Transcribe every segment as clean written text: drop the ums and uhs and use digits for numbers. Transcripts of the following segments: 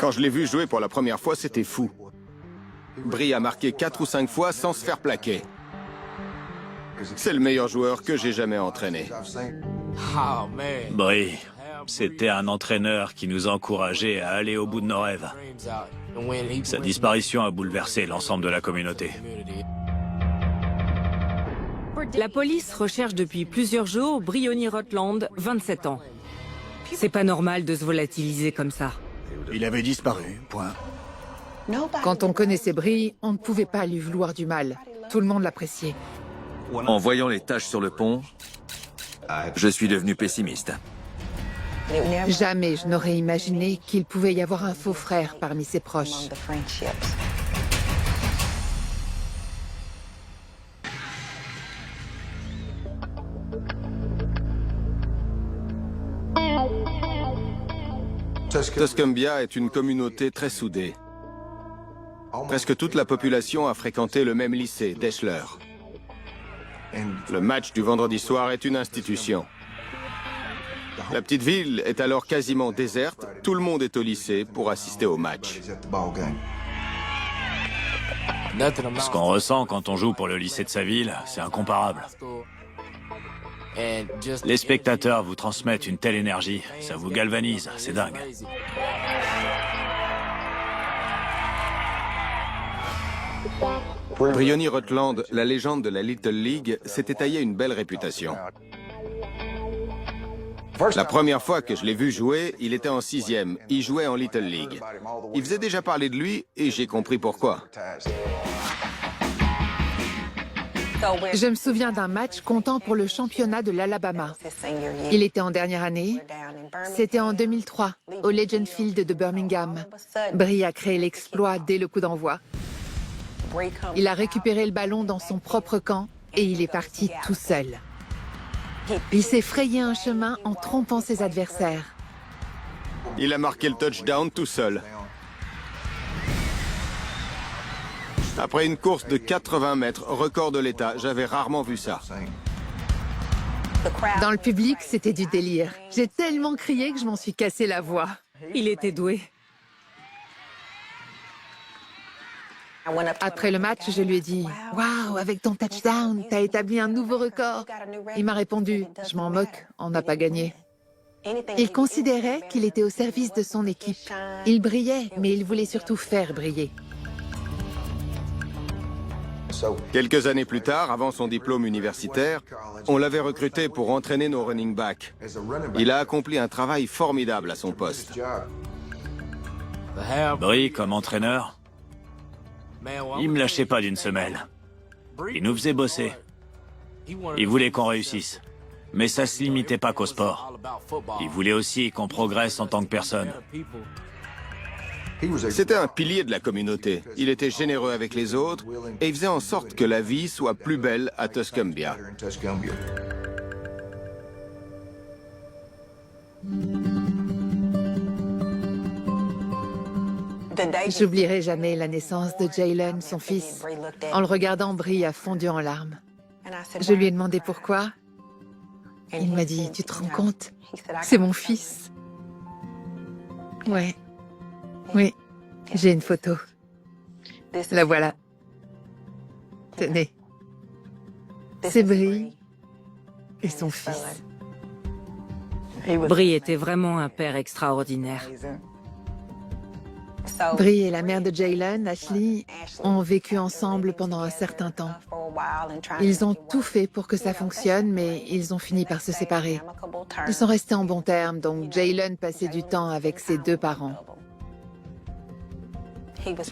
Quand je l'ai vu jouer pour la première fois, c'était fou. Brie a marqué 4 ou 5 fois sans se faire plaquer. C'est le meilleur joueur que j'ai jamais entraîné. Brie, c'était un entraîneur qui nous encourageait à aller au bout de nos rêves. Sa disparition a bouleversé l'ensemble de la communauté. La police recherche depuis plusieurs jours Briony Rutland, 27 ans. C'est pas normal de se volatiliser comme ça. Il avait disparu, point. Quand on connaissait Brie, on ne pouvait pas lui vouloir du mal. Tout le monde l'appréciait. En voyant les taches sur le pont, je suis devenu pessimiste. Jamais je n'aurais imaginé qu'il pouvait y avoir un faux frère parmi ses proches. Tuscumbia est une communauté très soudée. Presque toute la population a fréquenté le même lycée, Deshler. Le match du vendredi soir est une institution. La petite ville est alors quasiment déserte. Tout le monde est au lycée pour assister au match. Ce qu'on ressent quand on joue pour le lycée de sa ville, c'est incomparable. Les spectateurs vous transmettent une telle énergie, ça vous galvanise, c'est dingue. Briony Rutland, la légende de la Little League, s'était taillé une belle réputation. La première fois que je l'ai vu jouer, il était en 6e. Il jouait en Little League. Il faisait déjà parler de lui et j'ai compris pourquoi. Je me souviens d'un match comptant pour le championnat de l'Alabama. Il était en dernière année. C'était en 2003, au Legend Field de Birmingham. Brie a créé l'exploit dès le coup d'envoi. Il a récupéré le ballon dans son propre camp et il est parti tout seul. Il s'est frayé un chemin en trompant ses adversaires. Il a marqué le touchdown tout seul. Après une course de 80 mètres, record de l'État, j'avais rarement vu ça. Dans le public, c'était du délire. J'ai tellement crié que je m'en suis cassé la voix. Il était doué. Après le match, je lui ai dit « Waouh, avec ton touchdown, t'as établi un nouveau record !» Il m'a répondu « Je m'en moque, on n'a pas gagné. » Il considérait qu'il était au service de son équipe. Il brillait, mais il voulait surtout faire briller. Quelques années plus tard, avant son diplôme universitaire, on l'avait recruté pour entraîner nos running backs. Il a accompli un travail formidable à son poste. Brie, comme entraîneur, il me lâchait pas d'une semelle. Il nous faisait bosser. Il voulait qu'on réussisse. Mais ça se limitait pas qu'au sport. Il voulait aussi qu'on progresse en tant que personne. C'était un pilier de la communauté. Il était généreux avec les autres et il faisait en sorte que la vie soit plus belle à Tuscumbia. J'oublierai jamais la naissance de Jalen, son fils. En le regardant, Brie a fondu en larmes. Je lui ai demandé pourquoi. Il m'a dit, tu te rends compte? C'est mon fils. Ouais. Oui, j'ai une photo. La voilà. Tenez. C'est Brie et son fils. Brie était vraiment un père extraordinaire. Brie et la mère de Jalen, Ashley, ont vécu ensemble pendant un certain temps. Ils ont tout fait pour que ça fonctionne, mais ils ont fini par se séparer. Ils sont restés en bons termes, donc Jalen passait du temps avec ses deux parents.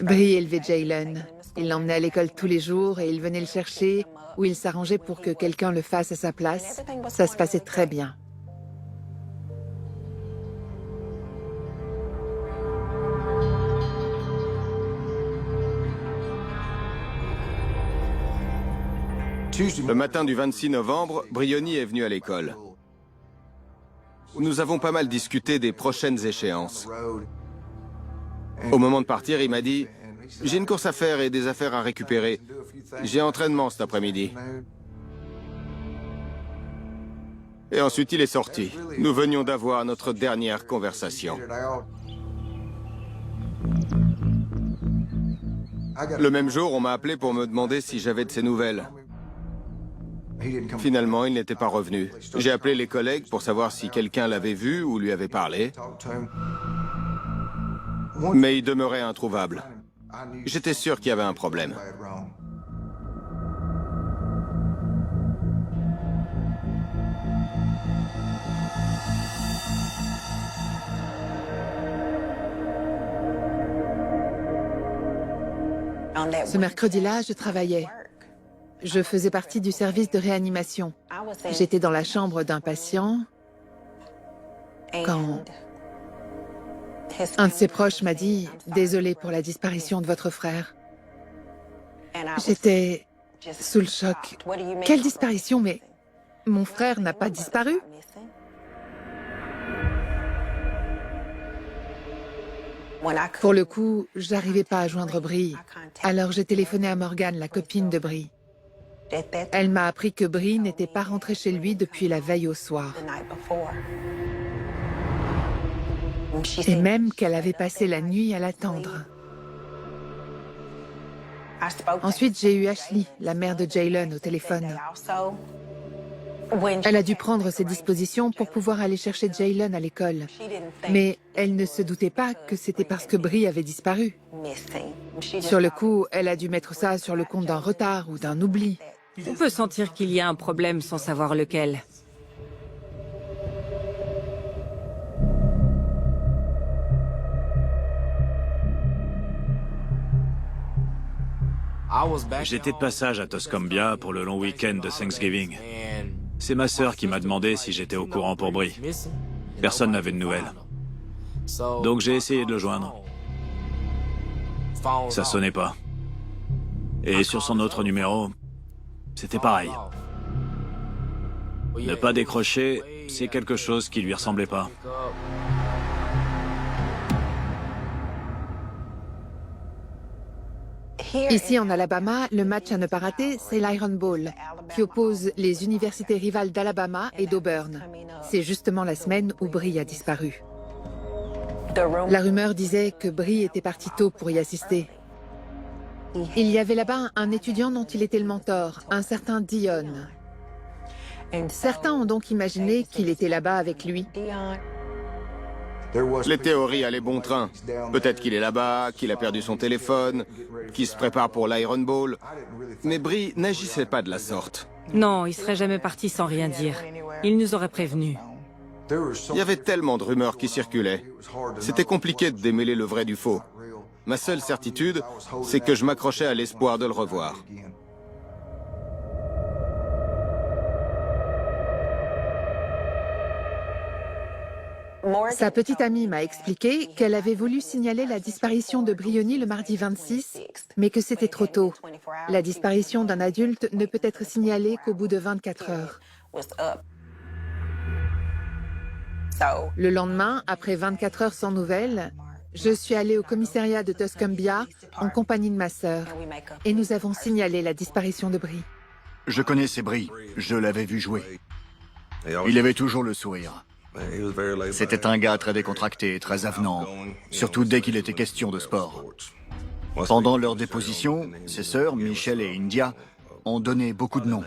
Brie élevait Jalen. Il l'emmenait à l'école tous les jours et il venait le chercher ou il s'arrangeait pour que quelqu'un le fasse à sa place. Ça se passait très bien. Le matin du 26 novembre, Briony est venu à l'école. Nous avons pas mal discuté des prochaines échéances. Au moment de partir, il m'a dit « J'ai une course à faire et des affaires à récupérer. J'ai entraînement cet après-midi. » Et ensuite, il est sorti. Nous venions d'avoir notre dernière conversation. Le même jour, on m'a appelé pour me demander si j'avais de ses nouvelles. Finalement, il n'était pas revenu. J'ai appelé les collègues pour savoir si quelqu'un l'avait vu ou lui avait parlé. Mais il demeurait introuvable. J'étais sûr qu'il y avait un problème. Ce mercredi-là, je travaillais. Je faisais partie du service de réanimation. J'étais dans la chambre d'un patient quand un de ses proches m'a dit « Désolé pour la disparition de votre frère ». J'étais sous le choc. Quelle disparition? Mais mon frère n'a pas disparu. Pour le coup, j'arrivais pas à joindre Bree. Alors j'ai téléphoné à Morgan, la copine de Bree. Elle m'a appris que Bree n'était pas rentrée chez lui depuis la veille au soir. Et même qu'elle avait passé la nuit à l'attendre. Ensuite, j'ai eu Ashley, la mère de Jaylen, au téléphone. Elle a dû prendre ses dispositions pour pouvoir aller chercher Jaylen à l'école. Mais elle ne se doutait pas que c'était parce que Bree avait disparu. Sur le coup, elle a dû mettre ça sur le compte d'un retard ou d'un oubli. On peut sentir qu'il y a un problème sans savoir lequel. J'étais de passage à Toscambia pour le long week-end de Thanksgiving. C'est ma sœur qui m'a demandé si j'étais au courant pour Bree. Personne n'avait de nouvelles. Donc j'ai essayé de le joindre. Ça sonnait pas. Et sur son autre numéro, c'était pareil. Ne pas décrocher, c'est quelque chose qui lui ressemblait pas. Ici, en Alabama, le match à ne pas rater, c'est l'Iron Bowl, qui oppose les universités rivales d'Alabama et d'Auburn. C'est justement la semaine où Bree a disparu. La rumeur disait que Bree était parti tôt pour y assister. Il y avait là-bas un étudiant dont il était le mentor, un certain Dion. Certains ont donc imaginé qu'il était là-bas avec lui. Les théories allaient bon train. Peut-être qu'il est là-bas, qu'il a perdu son téléphone, qu'il se prépare pour l'Iron Bowl. Mais Bree n'agissait pas de la sorte. Non, il serait jamais parti sans rien dire. Il nous aurait prévenus. Il y avait tellement de rumeurs qui circulaient. C'était compliqué de démêler le vrai du faux. Ma seule certitude, c'est que je m'accrochais à l'espoir de le revoir. Sa petite amie m'a expliqué qu'elle avait voulu signaler la disparition de Briony le mardi 26, mais que c'était trop tôt. La disparition d'un adulte ne peut être signalée qu'au bout de 24 heures. Le lendemain, après 24 heures sans nouvelles, je suis allée au commissariat de Tuscumbia en compagnie de ma sœur et nous avons signalé la disparition de Bree. Je connaissais Bree, je l'avais vu jouer. Il avait toujours le sourire. C'était un gars très décontracté, très avenant, surtout dès qu'il était question de sport. Pendant leur déposition, ses sœurs, Michelle et India, ont donné beaucoup de noms.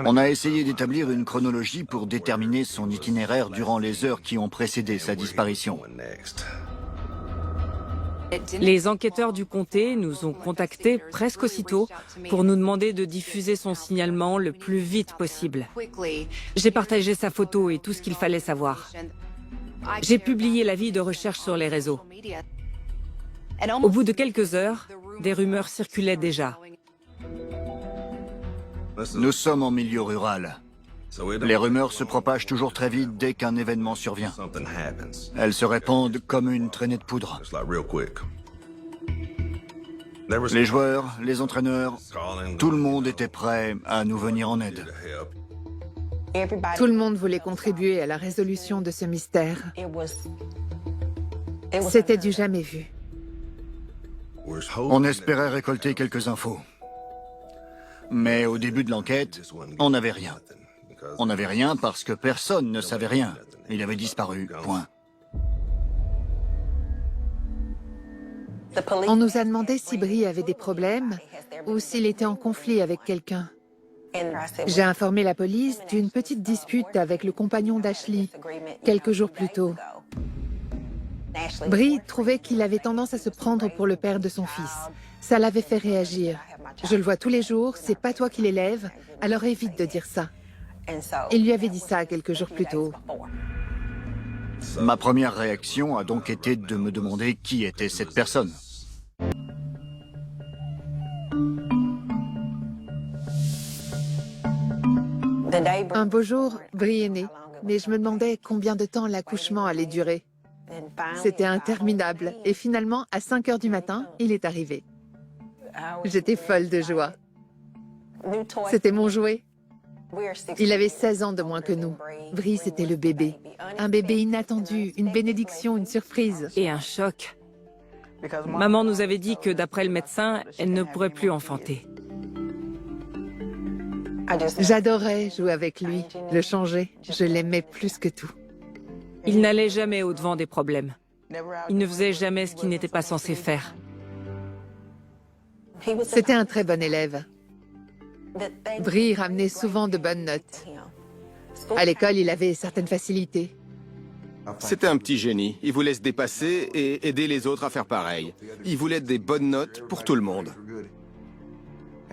On a essayé d'établir une chronologie pour déterminer son itinéraire durant les heures qui ont précédé sa disparition. Les enquêteurs du comté nous ont contactés presque aussitôt pour nous demander de diffuser son signalement le plus vite possible. J'ai partagé sa photo et tout ce qu'il fallait savoir. J'ai publié l'avis de recherche sur les réseaux. Au bout de quelques heures, des rumeurs circulaient déjà. Nous sommes en milieu rural. Les rumeurs se propagent toujours très vite dès qu'un événement survient. Elles se répandent comme une traînée de poudre. Les joueurs, les entraîneurs, tout le monde était prêt à nous venir en aide. Tout le monde voulait contribuer à la résolution de ce mystère. C'était du jamais vu. On espérait récolter quelques infos. Mais au début de l'enquête, on n'avait rien. On n'avait rien parce que personne ne savait rien. Il avait disparu, point. On nous a demandé si Bree avait des problèmes ou s'il était en conflit avec quelqu'un. J'ai informé la police d'une petite dispute avec le compagnon d'Ashley quelques jours plus tôt. Bree trouvait qu'il avait tendance à se prendre pour le père de son fils. Ça l'avait fait réagir. Je le vois tous les jours, c'est pas toi qui l'élève, alors évite de dire ça. Il lui avait dit ça quelques jours plus tôt. Ma première réaction a donc été de me demander qui était cette personne. Un beau jour, Bree est née, mais je me demandais combien de temps l'accouchement allait durer. C'était interminable, et finalement, à 5 heures du matin, il est arrivé. J'étais folle de joie. C'était mon jouet. Il avait 16 ans de moins que nous. Bree, c'était le bébé. Un bébé inattendu, une bénédiction, une surprise. Et un choc. Maman nous avait dit que d'après le médecin, elle ne pourrait plus enfanter. J'adorais jouer avec lui, le changer. Je l'aimais plus que tout. Il n'allait jamais au-devant des problèmes. Il ne faisait jamais ce qu'il n'était pas censé faire. C'était un très bon élève. Bree ramenait souvent de bonnes notes. À l'école, il avait certaines facilités. C'était un petit génie. Il voulait se dépasser et aider les autres à faire pareil. Il voulait des bonnes notes pour tout le monde.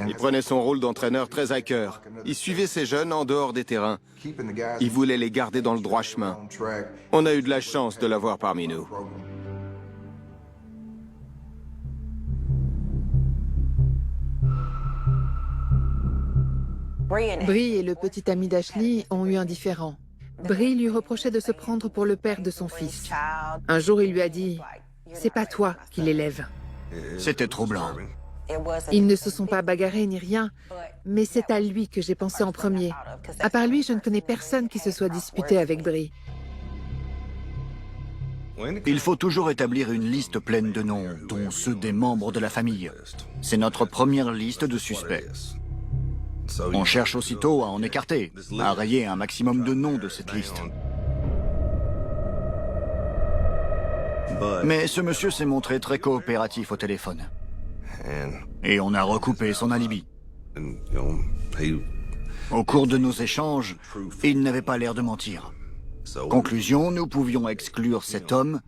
Il prenait son rôle d'entraîneur très à cœur. Il suivait ses jeunes en dehors des terrains. Il voulait les garder dans le droit chemin. On a eu de la chance de l'avoir parmi nous. Bree et le petit ami d'Ashley ont eu un différend. Bree lui reprochait de se prendre pour le père de son fils. Un jour, il lui a dit « C'est pas toi qui l'élève ». C'était troublant. Ils ne se sont pas bagarrés ni rien, mais c'est à lui que j'ai pensé en premier. À part lui, je ne connais personne qui se soit disputé avec Bree. Il faut toujours établir une liste pleine de noms, dont ceux des membres de la famille. C'est notre première liste de suspects. On cherche aussitôt à en écarter, à rayer un maximum de noms de cette liste. Mais ce monsieur s'est montré très coopératif au téléphone. Et on a recoupé son alibi. Au cours de nos échanges, il n'avait pas l'air de mentir. Conclusion, nous pouvions exclure cet homme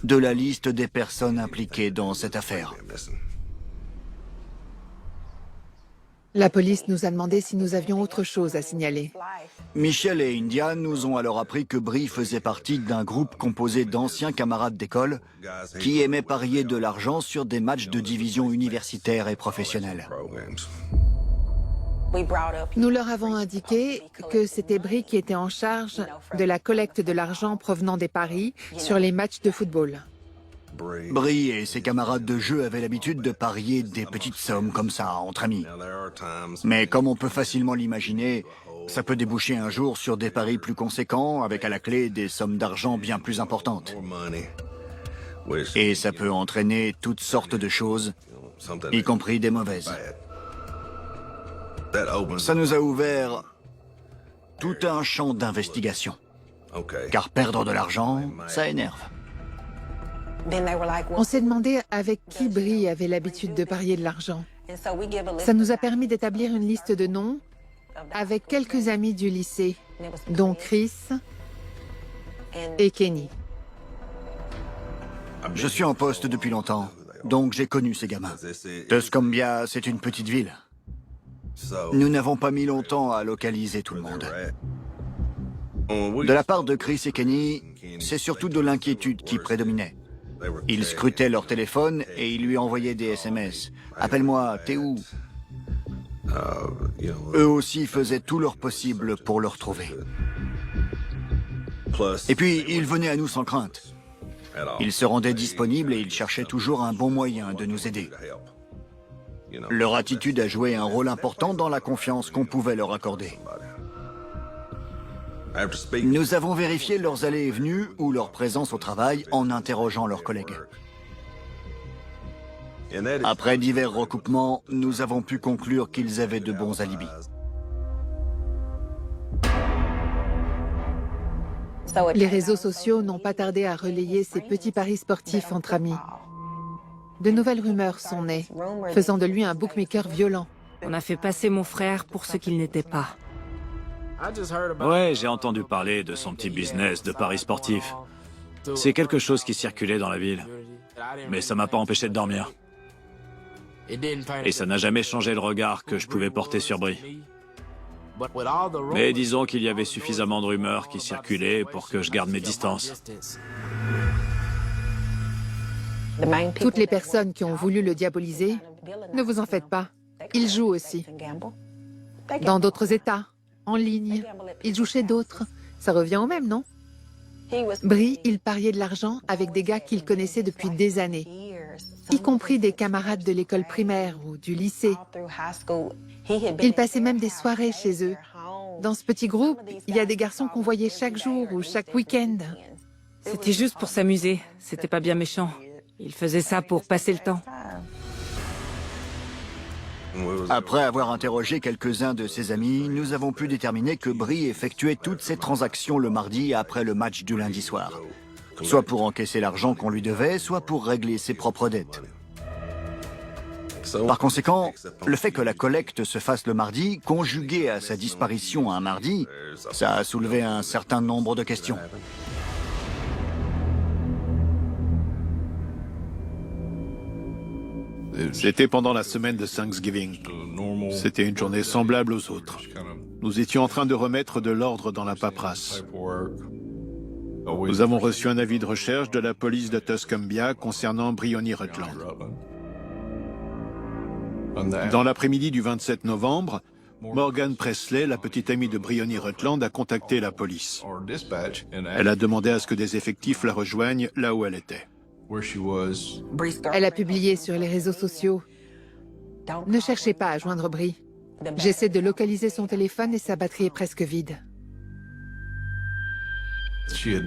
de la liste des personnes impliquées dans cette affaire. La police nous a demandé si nous avions autre chose à signaler. Michel et India nous ont alors appris que Bree faisait partie d'un groupe composé d'anciens camarades d'école qui aimaient parier de l'argent sur des matchs de division universitaire et professionnelle. Nous leur avons indiqué que c'était Bree qui était en charge de la collecte de l'argent provenant des paris sur les matchs de football. Bree et ses camarades de jeu avaient l'habitude de parier des petites sommes comme ça, entre amis. Mais comme on peut facilement l'imaginer, ça peut déboucher un jour sur des paris plus conséquents, avec à la clé des sommes d'argent bien plus importantes. Et ça peut entraîner toutes sortes de choses, y compris des mauvaises. Ça nous a ouvert tout un champ d'investigation. Car perdre de l'argent, ça énerve. On s'est demandé avec qui Bree avait l'habitude de parier de l'argent. Ça nous a permis d'établir une liste de noms avec quelques amis du lycée, dont Chris et Kenny. Je suis en poste depuis longtemps, donc j'ai connu ces gamins. Tuscumbia, c'est une petite ville. Nous n'avons pas mis longtemps à localiser tout le monde. De la part de Chris et Kenny, c'est surtout de l'inquiétude qui prédominait. Ils scrutaient leur téléphone et ils lui envoyaient des SMS. « Appelle-moi, t'es où ?» Eux aussi faisaient tout leur possible pour le retrouver. Et puis, ils venaient à nous sans crainte. Ils se rendaient disponibles et ils cherchaient toujours un bon moyen de nous aider. Leur attitude a joué un rôle important dans la confiance qu'on pouvait leur accorder. Nous avons vérifié leurs allées et venues ou leur présence au travail en interrogeant leurs collègues. Après divers recoupements, nous avons pu conclure qu'ils avaient de bons alibis. Les réseaux sociaux n'ont pas tardé à relayer ces petits paris sportifs entre amis. de nouvelles rumeurs sont nées, faisant de lui un bookmaker violent. On a fait passer mon frère pour ce qu'il n'était pas. Ouais, j'ai entendu parler de son petit business de paris sportifs. C'est quelque chose qui circulait dans la ville. Mais ça m'a pas empêché de dormir. Et ça n'a jamais changé le regard que je pouvais porter sur Brie. Mais disons qu'il y avait suffisamment de rumeurs qui circulaient pour que je garde mes distances. Toutes les personnes qui ont voulu le diaboliser, ne vous en faites pas, il joue aussi. Dans d'autres États, en ligne, il joue chez d'autres. Ça revient au même, non? Brie, il pariait de l'argent avec des gars qu'il connaissait depuis des années, y compris des camarades de l'école primaire ou du lycée. Il passait même des soirées chez eux. Dans ce petit groupe, il y a des garçons qu'on voyait chaque jour ou chaque week-end. C'était juste pour s'amuser, c'était pas bien méchant. Il faisait ça pour passer le temps. Après avoir interrogé quelques-uns de ses amis, nous avons pu déterminer que Brie effectuait toutes ses transactions le mardi après le match du lundi soir. Soit pour encaisser l'argent qu'on lui devait, soit pour régler ses propres dettes. Par conséquent, le fait que la collecte se fasse le mardi, conjugué à sa disparition un mardi, ça a soulevé un certain nombre de questions. C'était pendant la semaine de Thanksgiving. C'était une journée semblable aux autres. Nous étions en train de remettre de l'ordre dans la paperasse. Nous avons reçu un avis de recherche de la police de Tuscumbia concernant Bryony Rutland. Dans l'après-midi du 27 novembre, Morgan Presley, la petite amie de Bryony Rutland, a contacté la police. Elle a demandé à ce que des effectifs la rejoignent là où elle était. Elle a publié sur les réseaux sociaux « Ne cherchez pas à joindre Brie. J'essaie de localiser son téléphone et sa batterie est presque vide. »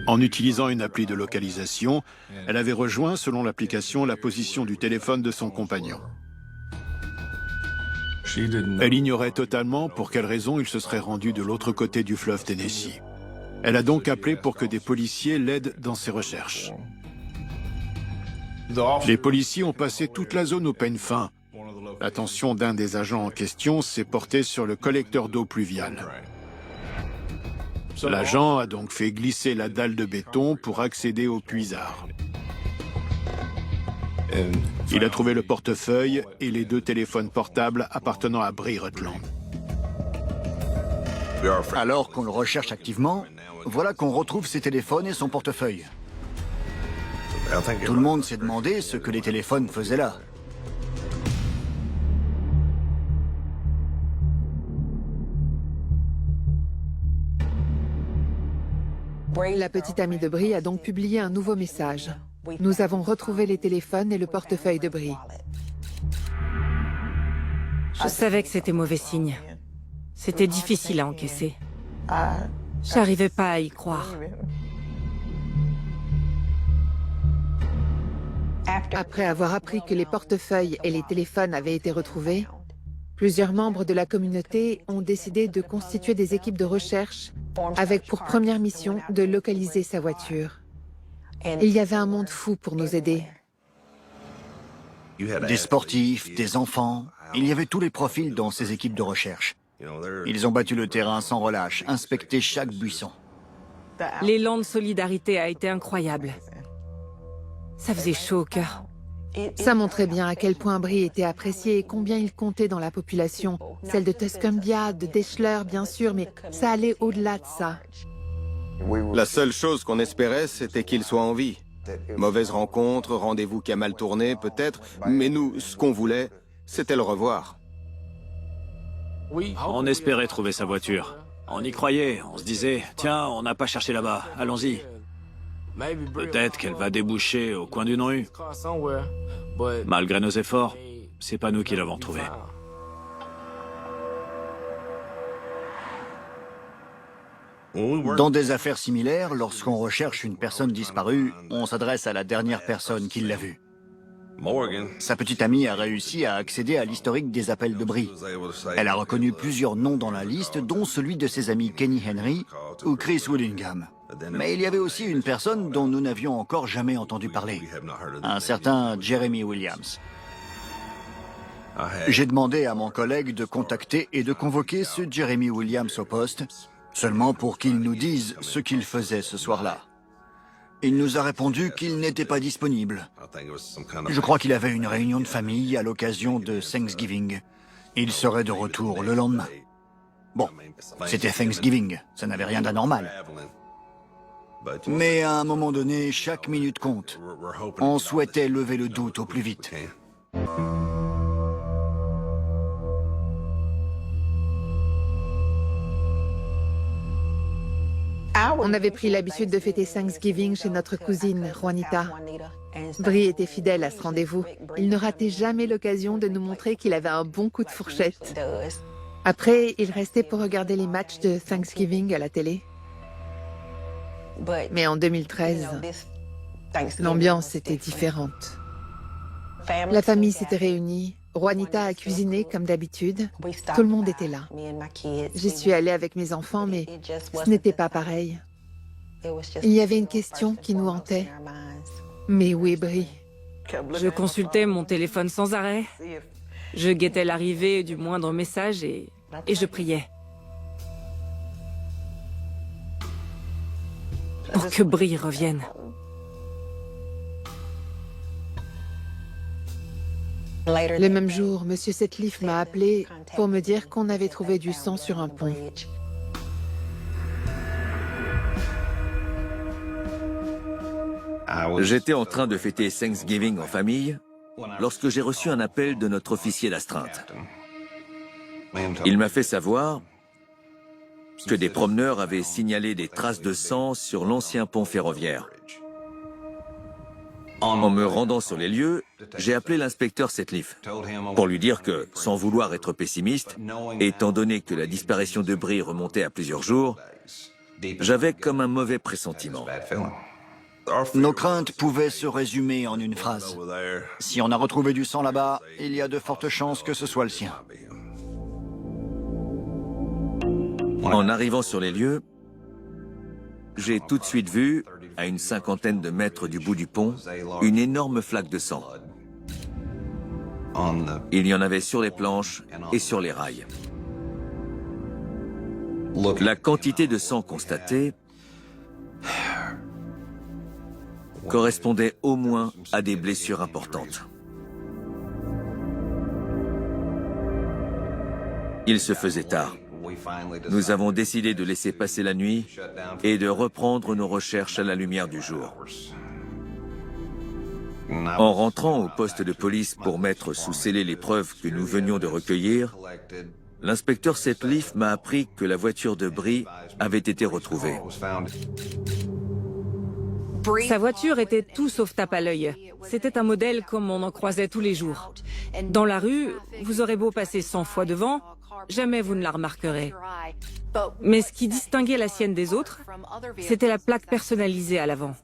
En utilisant une appli de localisation, elle avait rejoint, selon l'application, la position du téléphone de son compagnon. Elle ignorait totalement pour quelle raison il se serait rendu de l'autre côté du fleuve Tennessee. Elle a donc appelé pour que des policiers l'aident dans ses recherches. Les policiers ont passé toute la zone au peigne fin. L'attention d'un des agents en question s'est portée sur le collecteur d'eau pluviale. L'agent a donc fait glisser la dalle de béton pour accéder au puisard. Il a trouvé le portefeuille et les 2 téléphones portables appartenant à Brie Rutland. Alors qu'on le recherche activement, voilà qu'on retrouve ses téléphones et son portefeuille. Tout le monde s'est demandé ce que les téléphones faisaient là. La petite amie de Brie a donc publié un nouveau message. « Nous avons retrouvé les téléphones et le portefeuille de Brie. » Je savais que c'était mauvais signe. C'était difficile à encaisser. J'arrivais pas à y croire. Après avoir appris que les portefeuilles et les téléphones avaient été retrouvés, plusieurs membres de la communauté ont décidé de constituer des équipes de recherche avec pour première mission de localiser sa voiture. Il y avait un monde fou pour nous aider. Des sportifs, des enfants, il y avait tous les profils dans ces équipes de recherche. Ils ont battu le terrain sans relâche, inspecté chaque buisson. L'élan de solidarité a été incroyable. Ça faisait chaud au cœur. Ça montrait bien à quel point Brie était apprécié et combien il comptait dans la population. Celle de Tuscumbia, de Deshler, bien sûr, mais ça allait au-delà de ça. La seule chose qu'on espérait, c'était qu'il soit en vie. Mauvaise rencontre, rendez-vous qui a mal tourné, peut-être, mais nous, ce qu'on voulait, c'était le revoir. On espérait trouver sa voiture. On y croyait, on se disait, tiens, on n'a pas cherché là-bas, allons-y. Peut-être qu'elle va déboucher au coin d'une rue. Malgré nos efforts, c'est pas nous qui l'avons trouvée. Dans des affaires similaires, lorsqu'on recherche une personne disparue, on s'adresse à la dernière personne qui l'a vue. Sa petite amie a réussi à accéder à l'historique des appels de Brie. Elle a reconnu plusieurs noms dans la liste, dont celui de ses amis Kenny Henry ou Chris Willingham. Mais il y avait aussi une personne dont nous n'avions encore jamais entendu parler, un certain Jeremy Williams. J'ai demandé à mon collègue de contacter et de convoquer ce Jeremy Williams au poste, seulement pour qu'il nous dise ce qu'il faisait ce soir-là. Il nous a répondu qu'il n'était pas disponible. Je crois qu'il avait une réunion de famille à l'occasion de Thanksgiving. Il serait de retour le lendemain. Bon, c'était Thanksgiving, ça n'avait rien d'anormal. Mais à un moment donné, chaque minute compte. On souhaitait lever le doute au plus vite. On avait pris l'habitude de fêter Thanksgiving chez notre cousine, Juanita. Brie était fidèle à ce rendez-vous. Il ne ratait jamais l'occasion de nous montrer qu'il avait un bon coup de fourchette. Après, il restait pour regarder les matchs de Thanksgiving à la télé. Mais en 2013, l'ambiance était différente. La famille s'était réunie, Juanita a cuisiné comme d'habitude, tout le monde était là. J'y suis allée avec mes enfants, mais ce n'était pas pareil. Il y avait une question qui nous hantait. Mais où est Brie? Je consultais mon téléphone sans arrêt. Je guettais l'arrivée du moindre message et je priais. Pour que Brie revienne. Le même jour, M. Setliff m'a appelé pour me dire qu'on avait trouvé du sang sur un pont. J'étais en train de fêter Thanksgiving en famille lorsque j'ai reçu un appel de notre officier d'astreinte. Il m'a fait savoir que des promeneurs avaient signalé des traces de sang sur l'ancien pont ferroviaire. En me rendant sur les lieux, j'ai appelé l'inspecteur Setliff pour lui dire que, sans vouloir être pessimiste, étant donné que la disparition de Brie remontait à plusieurs jours, j'avais comme un mauvais pressentiment. Nos craintes pouvaient se résumer en une phrase. Si on a retrouvé du sang là-bas, il y a de fortes chances que ce soit le sien. En arrivant sur les lieux, j'ai tout de suite vu, à une cinquantaine de mètres du bout du pont, une énorme flaque de sang. Il y en avait sur les planches et sur les rails. La quantité de sang constatée correspondait au moins à des blessures importantes. Il se faisait tard. Nous avons décidé de laisser passer la nuit et de reprendre nos recherches à la lumière du jour. En rentrant au poste de police pour mettre sous scellé les preuves que nous venions de recueillir, l'inspecteur Setliff m'a appris que la voiture de Brie avait été retrouvée. Sa voiture était tout sauf tape à l'œil. C'était un modèle comme on en croisait tous les jours. Dans la rue, vous aurez beau passer 100 fois devant, jamais vous ne la remarquerez. Mais ce qui distinguait la sienne des autres, c'était la plaque personnalisée à l'avant.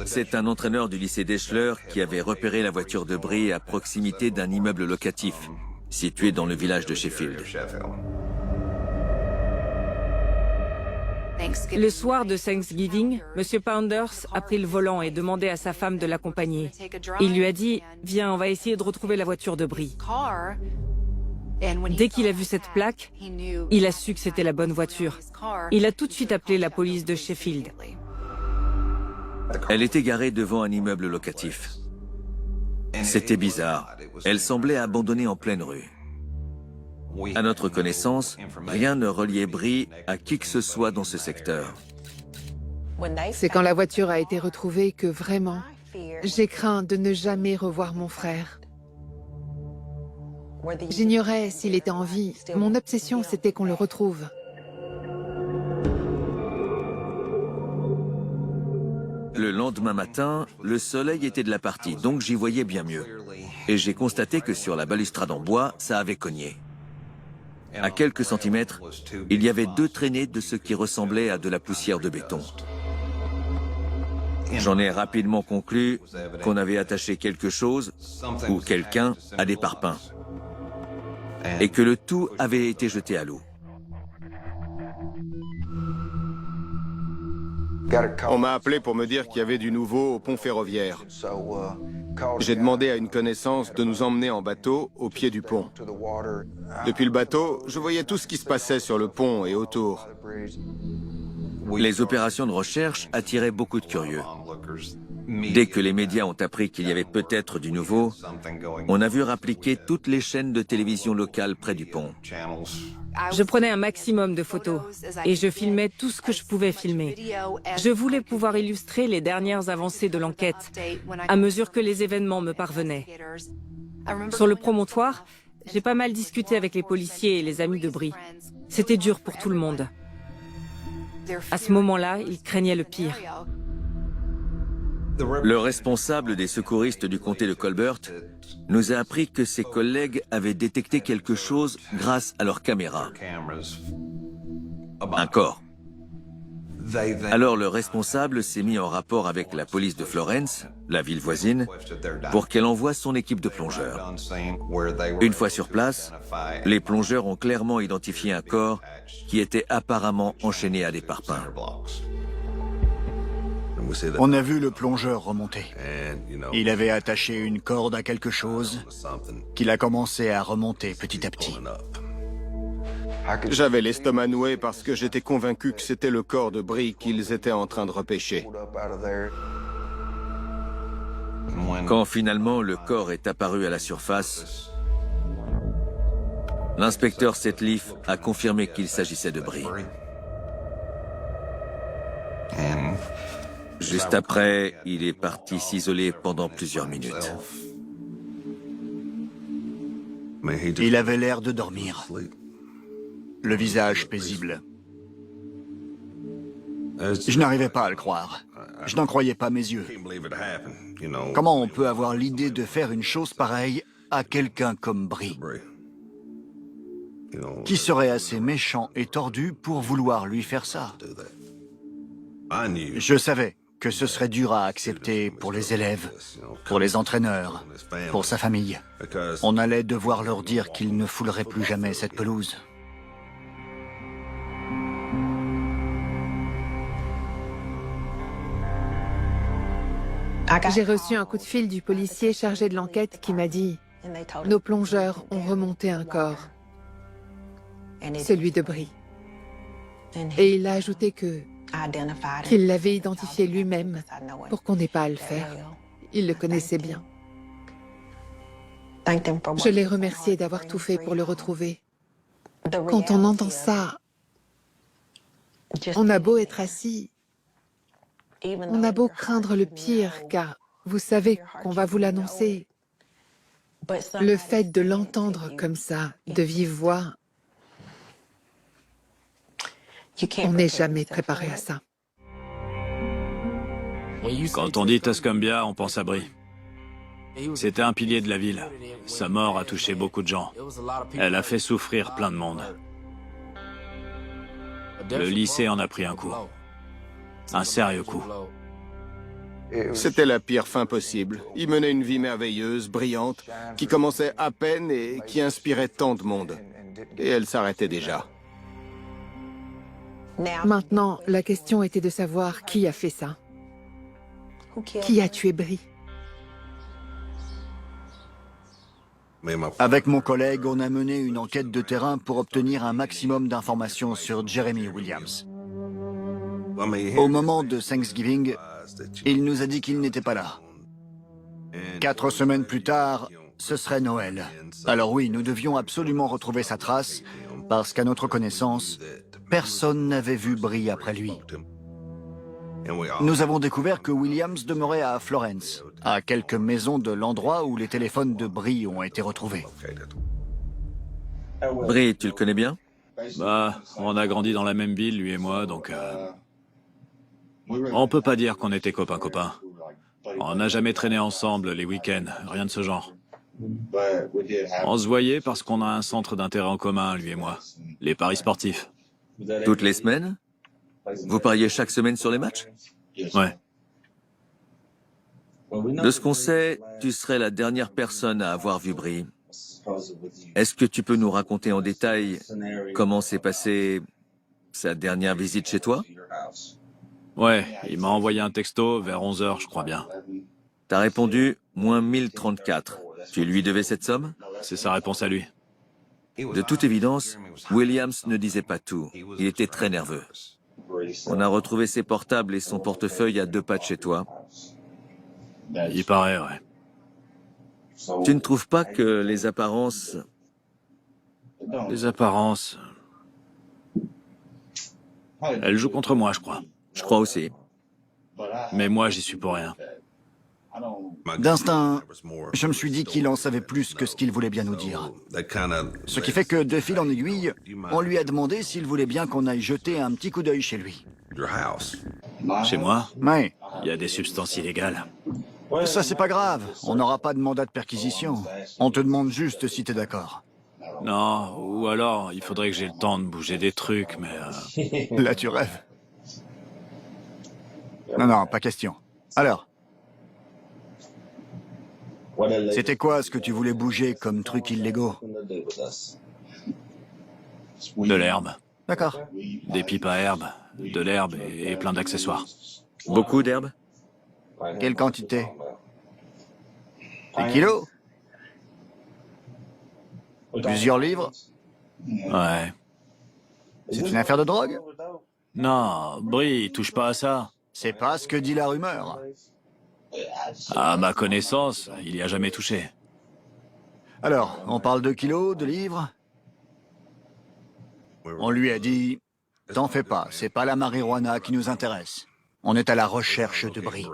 C'est un entraîneur du lycée d'Eschler qui avait repéré la voiture de Brie à proximité d'un immeuble locatif, situé dans le village de Sheffield. Le soir de Thanksgiving, M. Pounders a pris le volant et demandé à sa femme de l'accompagner. Il lui a dit « Viens, on va essayer de retrouver la voiture de Brie ». Dès qu'il a vu cette plaque, il a su que c'était la bonne voiture. Il a tout de suite appelé la police de Sheffield. Elle était garée devant un immeuble locatif. C'était bizarre. Elle semblait abandonnée en pleine rue. À notre connaissance, rien ne reliait Brie à qui que ce soit dans ce secteur. C'est quand la voiture a été retrouvée que vraiment, j'ai craint de ne jamais revoir mon frère. J'ignorais s'il était en vie. Mon obsession, c'était qu'on le retrouve. Le lendemain matin, le soleil était de la partie, donc j'y voyais bien mieux. Et j'ai constaté que sur la balustrade en bois, ça avait cogné. À quelques centimètres, il y avait 2 traînées de ce qui ressemblait à de la poussière de béton. J'en ai rapidement conclu qu'on avait attaché quelque chose ou quelqu'un à des parpaings. et que le tout avait été jeté à l'eau. On m'a appelé pour me dire qu'il y avait du nouveau au pont ferroviaire. J'ai demandé à une connaissance de nous emmener en bateau au pied du pont. Depuis le bateau, je voyais tout ce qui se passait sur le pont et autour. Les opérations de recherche attiraient beaucoup de curieux. Dès que les médias ont appris qu'il y avait peut-être du nouveau, on a vu rappliquer toutes les chaînes de télévision locales près du pont. Je prenais un maximum de photos et je filmais tout ce que je pouvais filmer. Je voulais pouvoir illustrer les dernières avancées de l'enquête à mesure que les événements me parvenaient. Sur le promontoire, j'ai pas mal discuté avec les policiers et les amis de Bree. C'était dur pour tout le monde. À ce moment-là, ils craignaient le pire. Le responsable des secouristes du comté de Colbert nous a appris que ses collègues avaient détecté quelque chose grâce à leurs caméras. Un corps. Alors le responsable s'est mis en rapport avec la police de Florence, la ville voisine, pour qu'elle envoie son équipe de plongeurs. Une fois sur place, les plongeurs ont clairement identifié un corps qui était apparemment enchaîné à des parpaings. On a vu le plongeur remonter. Il avait attaché une corde à quelque chose qu'il a commencé à remonter petit à petit. J'avais l'estomac noué parce que j'étais convaincu que c'était le corps de Bree qu'ils étaient en train de repêcher. Quand finalement le corps est apparu à la surface, l'inspecteur Setliff a confirmé qu'il s'agissait de Bree. Juste après, il est parti s'isoler pendant plusieurs minutes. Il avait l'air de dormir. Le visage paisible. Je n'arrivais pas à le croire. Je n'en croyais pas mes yeux. Comment on peut avoir l'idée de faire une chose pareille à quelqu'un comme Bree? Qui serait assez méchant et tordu pour vouloir lui faire ça? Je savais que ce serait dur à accepter pour les élèves, pour les entraîneurs, pour sa famille. On allait devoir leur dire qu'ils ne fouleraient plus jamais cette pelouse. J'ai reçu un coup de fil du policier chargé de l'enquête qui m'a dit « Nos plongeurs ont remonté un corps, celui de Bree. » Et il a ajouté qu'il l'avait identifié lui-même pour qu'on n'ait pas à le faire. Il le connaissait bien. Je l'ai remercié d'avoir tout fait pour le retrouver. Quand on entend ça, on a beau être assis, on a beau craindre le pire, car vous savez qu'on va vous l'annoncer. Le fait de l'entendre comme ça, de vive voix, on n'est jamais préparé à ça. Quand on dit Tuscumbia, on pense à Bree. C'était un pilier de la ville. Sa mort a touché beaucoup de gens. Elle a fait souffrir plein de monde. Le lycée en a pris un coup. Un sérieux coup. C'était la pire fin possible. Il menait une vie merveilleuse, brillante, qui commençait à peine et qui inspirait tant de monde. Et elle s'arrêtait déjà. Maintenant, la question était de savoir qui a fait ça. Qui a tué Bree? Avec mon collègue, on a mené une enquête de terrain pour obtenir un maximum d'informations sur Jeremy Williams. Au moment de Thanksgiving, il nous a dit qu'il n'était pas là. 4 semaines plus tard, ce serait Noël. Alors oui, nous devions absolument retrouver sa trace, parce qu'à notre connaissance, personne n'avait vu Bree après lui. Nous avons découvert que Williams demeurait à Florence, à quelques maisons de l'endroit où les téléphones de Bree ont été retrouvés. Bree, tu le connais bien? Bah, on a grandi dans la même ville, lui et moi, donc... On peut pas dire qu'on était copains-copains. On n'a jamais traîné ensemble les week-ends, rien de ce genre. On se voyait parce qu'on a un centre d'intérêt en commun, lui et moi. Les paris sportifs. Toutes les semaines? Vous pariez chaque semaine sur les matchs? Ouais. De ce qu'on sait, tu serais la dernière personne à avoir vu Bree. Est-ce que tu peux nous raconter en détail comment s'est passée sa dernière visite chez toi? Ouais, il m'a envoyé un texto vers 11h, je crois bien. T'as répondu « moins 1034 ». Tu lui devais cette somme? C'est sa réponse à lui. De toute évidence, Williams ne disait pas tout. Il était très nerveux. On a retrouvé ses portables et son portefeuille à 2 pas de chez toi. Il paraît, ouais. Tu ne trouves pas que les apparences... Les apparences... Elle joue contre moi, je crois. Je crois aussi. Mais moi, j'y suis pour rien. D'instinct, je me suis dit qu'il en savait plus que ce qu'il voulait bien nous dire. Ce qui fait que, de fil en aiguille, on lui a demandé s'il voulait bien qu'on aille jeter un petit coup d'œil chez lui. Chez moi, Ouais, il y a des substances illégales. ça c'est pas grave, on n'aura pas de mandat de perquisition. On te demande juste si t'es d'accord. Non, ou alors, il faudrait que j'ai le temps de bouger des trucs, mais... Là tu rêves. Non, pas question. Alors, c'était quoi ce que tu voulais bouger comme truc illégaux? De l'herbe, D'accord. des pipes à herbe, de l'herbe et plein d'accessoires. Beaucoup d'herbe? Quelle quantité? Des kilos? Plusieurs livres? Ouais. C'est une affaire de drogue? Non, Brie, touche pas à ça. C'est pas ce que dit la rumeur. À ma connaissance, il y a jamais touché. Alors, on parle de kilos, de livres? On lui a dit, t'en fais pas, c'est pas la marijuana qui nous intéresse. On est à la recherche de Brie.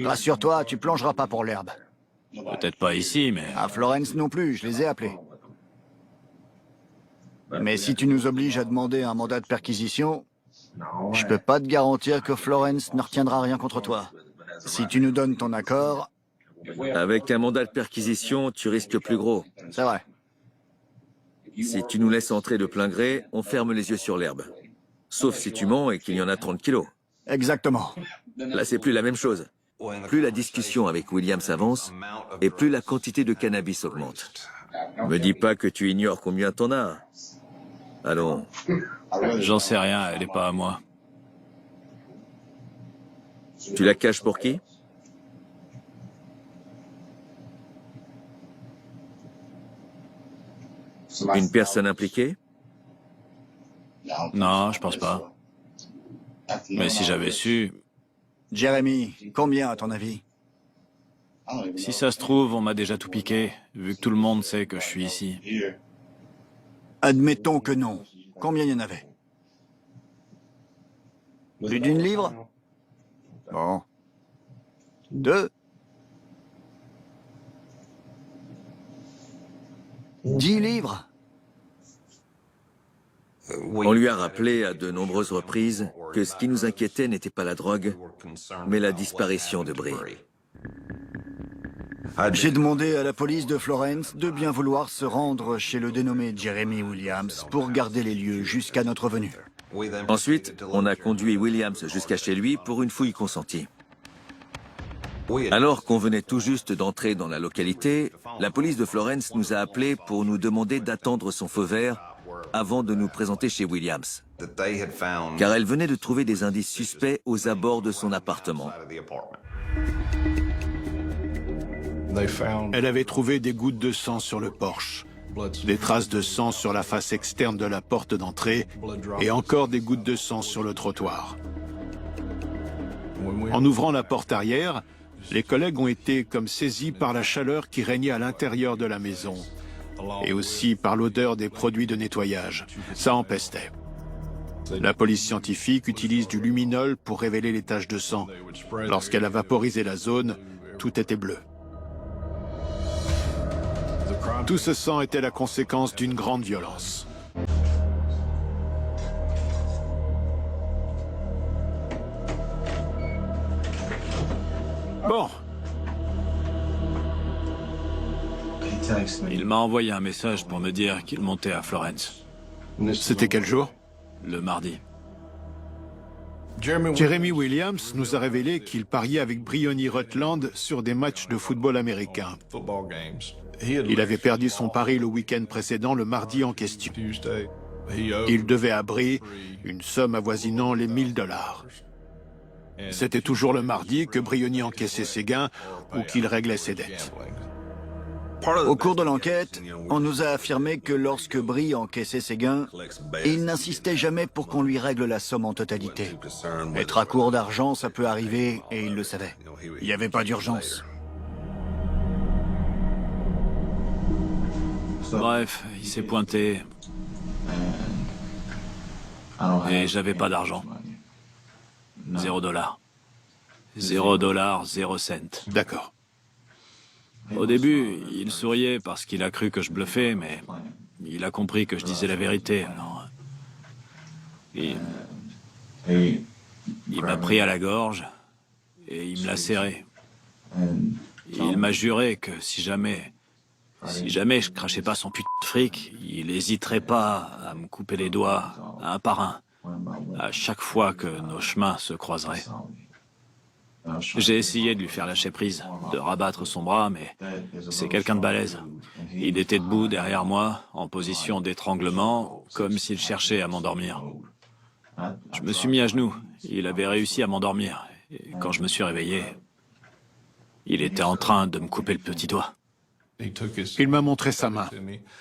Rassure-toi, tu plongeras pas pour l'herbe. Peut-être pas ici, mais... À Florence non plus, je les ai appelés. Mais si tu nous obliges à demander un mandat de perquisition, je peux pas te garantir que Florence ne retiendra rien contre toi. Si tu nous donnes ton accord... Avec un mandat de perquisition, tu risques plus gros. C'est vrai. Si tu nous laisses entrer de plein gré, on ferme les yeux sur l'herbe. Sauf si tu mens et qu'il y en a 30 kilos. Exactement. Là, c'est plus la même chose. Plus la discussion avec Williams avance, et plus la quantité de cannabis augmente. Me dis pas que tu ignores combien t'en as. Allons. J'en sais rien, elle est pas à moi. Tu la caches pour qui? Une personne impliquée? Non, je pense pas. Mais si j'avais su... Jérémy, combien à ton avis? Si ça se trouve, on m'a déjà tout piqué, vu que tout le monde sait que je suis ici. Admettons que non. Combien il y en avait? Plus d'une livre? Bon. 2? 10 livres? On lui a rappelé à de nombreuses reprises que ce qui nous inquiétait n'était pas la drogue, mais la disparition de Brie. J'ai demandé à la police de Florence de bien vouloir se rendre chez le dénommé Jeremy Williams pour garder les lieux jusqu'à notre venue. Ensuite, on a conduit Williams jusqu'à chez lui pour une fouille consentie. Alors qu'on venait tout juste d'entrer dans la localité, la police de Florence nous a appelés pour nous demander d'attendre son feu vert avant de nous présenter chez Williams, car elle venait de trouver des indices suspects aux abords de son appartement. Elle avait trouvé des gouttes de sang sur le porche, des traces de sang sur la face externe de la porte d'entrée et encore des gouttes de sang sur le trottoir. En ouvrant la porte arrière, les collègues ont été comme saisis par la chaleur qui régnait à l'intérieur de la maison et aussi par l'odeur des produits de nettoyage. Ça empestait. La police scientifique utilise du luminol pour révéler les taches de sang. Lorsqu'elle a vaporisé la zone, tout était bleu. Tout ce sang était la conséquence d'une grande violence. Bon. Il m'a envoyé un message pour me dire qu'il montait à Florence. C'était quel jour? Le mardi. Jeremy Williams nous a révélé qu'il pariait avec Bryony Rutland sur des matchs de football américain. Il avait perdu son pari le week-end précédent, le mardi en question. Il devait à Bry une somme avoisinant les $1000. C'était toujours le mardi que Bryony encaissait ses gains ou qu'il réglait ses dettes. Au cours de l'enquête, on nous a affirmé que lorsque Bry encaissait ses gains, il n'insistait jamais pour qu'on lui règle la somme en totalité. Être à court d'argent, ça peut arriver, et il le savait. Il n'y avait pas d'urgence. Bref, il s'est pointé. Et j'avais pas d'argent. $0. $0, 0 cent. D'accord. Au début, il souriait parce qu'il a cru que je bluffais, mais il a compris que je disais la vérité. Alors, il m'a pris à la gorge et il me l'a serré. Il m'a juré que si jamais je crachais pas son putain de fric, il hésiterait pas à me couper les doigts un par un, à chaque fois que nos chemins se croiseraient. J'ai essayé de lui faire lâcher prise, de rabattre son bras, mais c'est quelqu'un de balèze. Il était debout derrière moi, en position d'étranglement, comme s'il cherchait à m'endormir. Je me suis mis à genoux. Il avait réussi à m'endormir. Et quand je me suis réveillé, il était en train de me couper le petit doigt. Il m'a montré sa main.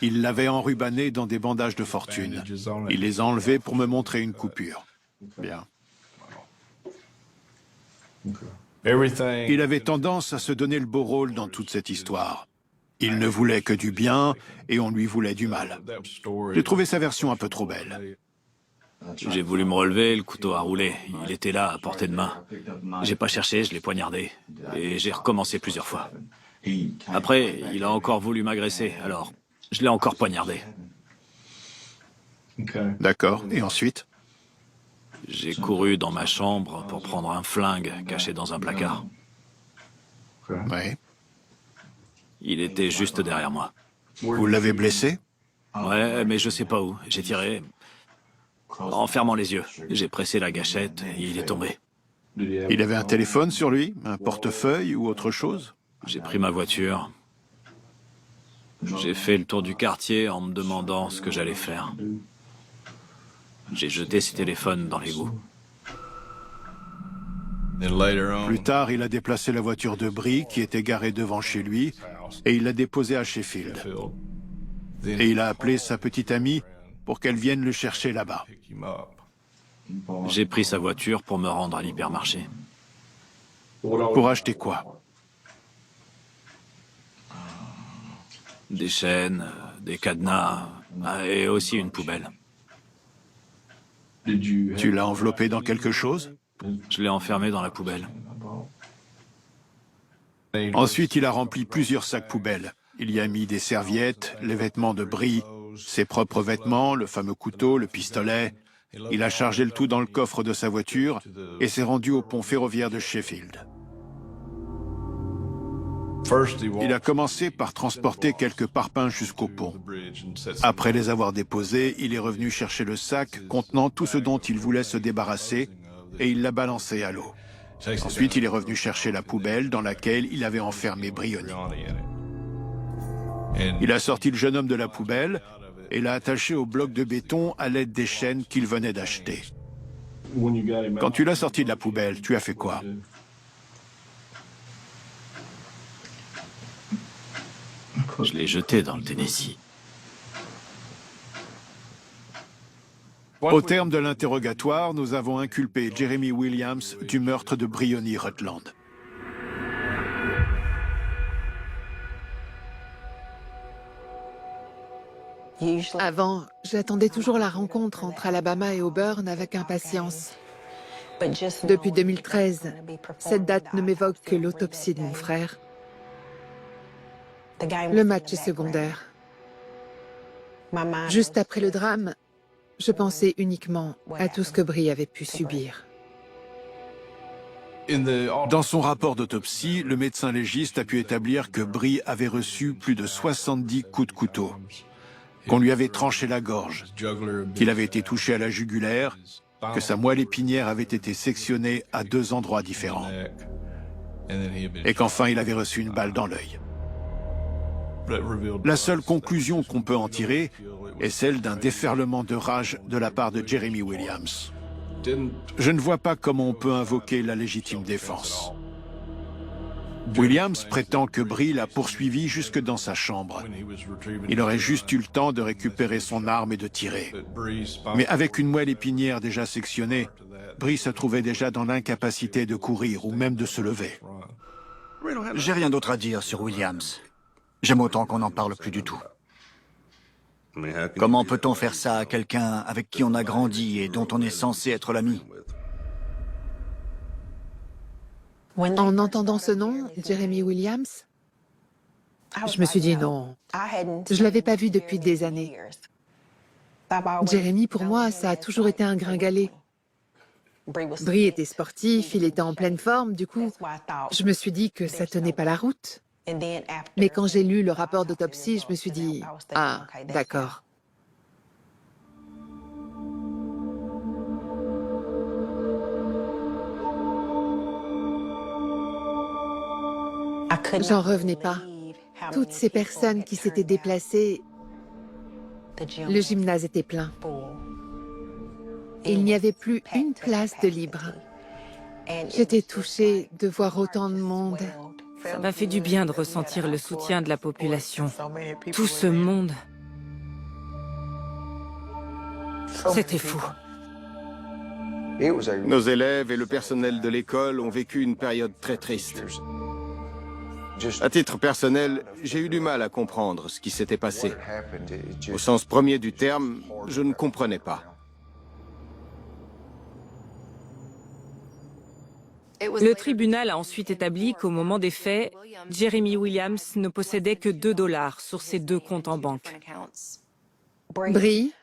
Il l'avait enrubannée dans des bandages de fortune. Il les a enlevés pour me montrer une coupure. Bien. Il avait tendance à se donner le beau rôle dans toute cette histoire. Il ne voulait que du bien et on lui voulait du mal. J'ai trouvé sa version un peu trop belle. J'ai voulu me relever, le couteau a roulé. Il était là, à portée de main. J'ai pas cherché, je l'ai poignardé. Et j'ai recommencé plusieurs fois. Après, il a encore voulu m'agresser, alors je l'ai encore poignardé. D'accord. Et ensuite? J'ai couru dans ma chambre pour prendre un flingue caché dans un placard. Oui. Il était juste derrière moi. Vous l'avez blessé? Ouais, mais je sais pas où. J'ai tiré en fermant les yeux. J'ai pressé la gâchette et il est tombé. Il avait un téléphone sur lui, un portefeuille ou autre chose? J'ai pris ma voiture. J'ai fait le tour du quartier en me demandant ce que j'allais faire. J'ai jeté ses téléphones dans l'égout. Plus tard, il a déplacé la voiture de Bry qui était garée devant chez lui et il l'a déposée à Sheffield. Et il a appelé sa petite amie pour qu'elle vienne le chercher là-bas. J'ai pris sa voiture pour me rendre à l'hypermarché. Pour acheter quoi? Des chaînes, des cadenas et aussi une poubelle. Tu l'as enveloppé dans quelque chose? Je l'ai enfermé dans la poubelle. Ensuite, il a rempli plusieurs sacs poubelles. Il y a mis des serviettes, les vêtements de Bry, ses propres vêtements, le fameux couteau, le pistolet. Il a chargé le tout dans le coffre de sa voiture et s'est rendu au pont ferroviaire de Sheffield. Il a commencé par transporter quelques parpaings jusqu'au pont. Après les avoir déposés, il est revenu chercher le sac contenant tout ce dont il voulait se débarrasser et il l'a balancé à l'eau. Ensuite, il est revenu chercher la poubelle dans laquelle il avait enfermé Bryony. Il a sorti le jeune homme de la poubelle et l'a attaché au bloc de béton à l'aide des chaînes qu'il venait d'acheter. Quand tu l'as sorti de la poubelle, tu as fait quoi? Je l'ai jeté dans le Tennessee. Au terme de l'interrogatoire, nous avons inculpé Jeremy Williams du meurtre de Bryony Rutland. Avant, j'attendais toujours la rencontre entre Alabama et Auburn avec impatience. Depuis 2013, cette date ne m'évoque que l'autopsie de mon frère. Le match est secondaire. Juste après le drame, je pensais uniquement à tout ce que Bry avait pu subir. Dans son rapport d'autopsie, le médecin légiste a pu établir que Bry avait reçu plus de 70 coups de couteau, qu'on lui avait tranché la gorge, qu'il avait été touché à la jugulaire que sa moelle épinière avait été sectionnée à 2 endroits différents et qu'enfin il avait reçu une balle dans l'œil. La seule conclusion qu'on peut en tirer est celle d'un déferlement de rage de la part de Jeremy Williams. Je ne vois pas comment on peut invoquer la légitime défense. Williams prétend que Bree l'a poursuivi jusque dans sa chambre. Il aurait juste eu le temps de récupérer son arme et de tirer. Mais avec une moelle épinière déjà sectionnée, Bree se trouvait déjà dans l'incapacité de courir ou même de se lever. J'ai rien d'autre à dire sur Williams. J'aime autant qu'on n'en parle plus du tout. Comment peut-on faire ça à quelqu'un avec qui on a grandi et dont on est censé être l'ami? En entendant ce nom, Jeremy Williams, je me suis dit non. Je l'avais pas vu depuis des années. Jeremy, pour moi, ça a toujours été un gringalet. Bree était sportif, il était en pleine forme, du coup, je me suis dit que ça tenait pas la route. Mais quand j'ai lu le rapport d'autopsie, je me suis dit, ah, d'accord. J'en revenais pas. Toutes ces personnes qui s'étaient déplacées, le gymnase était plein. Il n'y avait plus une place de libre. J'étais touchée de voir autant de monde. Ça m'a fait du bien de ressentir le soutien de la population. Tout ce monde. C'était fou. Nos élèves et le personnel de l'école ont vécu une période très triste. À titre personnel, j'ai eu du mal à comprendre ce qui s'était passé. Au sens premier du terme, je ne comprenais pas. Le tribunal a ensuite établi qu'au moment des faits, Jeremy Williams ne possédait que $2 sur ses 2 comptes en banque. Bree,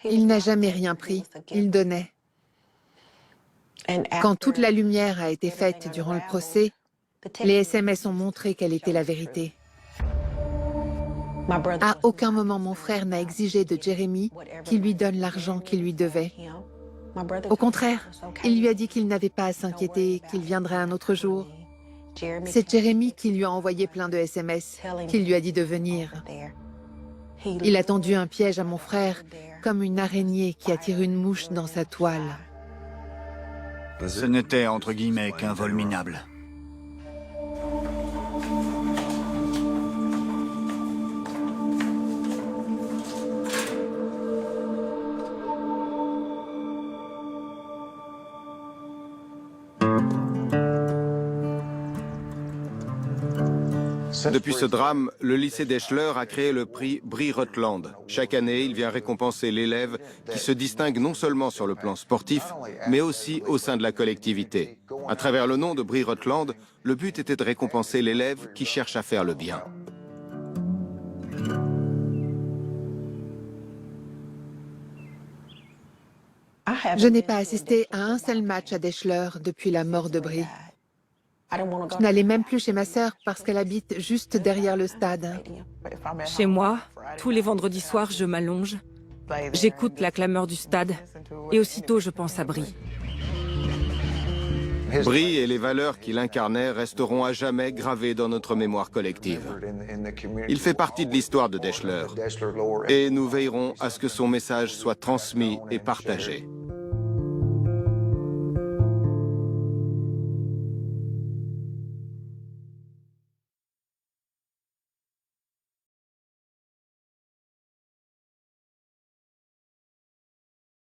il n'a jamais rien pris, il donnait. Quand toute la lumière a été faite durant le procès, les SMS ont montré quelle était la vérité. À aucun moment mon frère n'a exigé de Jeremy qu'il lui donne l'argent qu'il lui devait. Au contraire, il lui a dit qu'il n'avait pas à s'inquiéter, qu'il viendrait un autre jour. C'est Jeremy qui lui a envoyé plein de SMS, qui lui a dit de venir. Il a tendu un piège à mon frère, comme une araignée qui attire une mouche dans sa toile. Ce n'était, entre guillemets, qu'un vol minable. Depuis ce drame, le lycée d'Eschler a créé le prix Bree Rutland. Chaque année, il vient récompenser l'élève qui se distingue non seulement sur le plan sportif, mais aussi au sein de la collectivité. À travers le nom de Bree Rutland, le but était de récompenser l'élève qui cherche à faire le bien. Je n'ai pas assisté à un seul match à Deschler depuis la mort de Bree. Je n'allais même plus chez ma sœur parce qu'elle habite juste derrière le stade. Chez moi, tous les vendredis soirs, je m'allonge, j'écoute la clameur du stade et aussitôt je pense à Bree. Bree et les valeurs qu'il incarnait resteront à jamais gravées dans notre mémoire collective. Il fait partie de l'histoire de Deschler et nous veillerons à ce que son message soit transmis et partagé.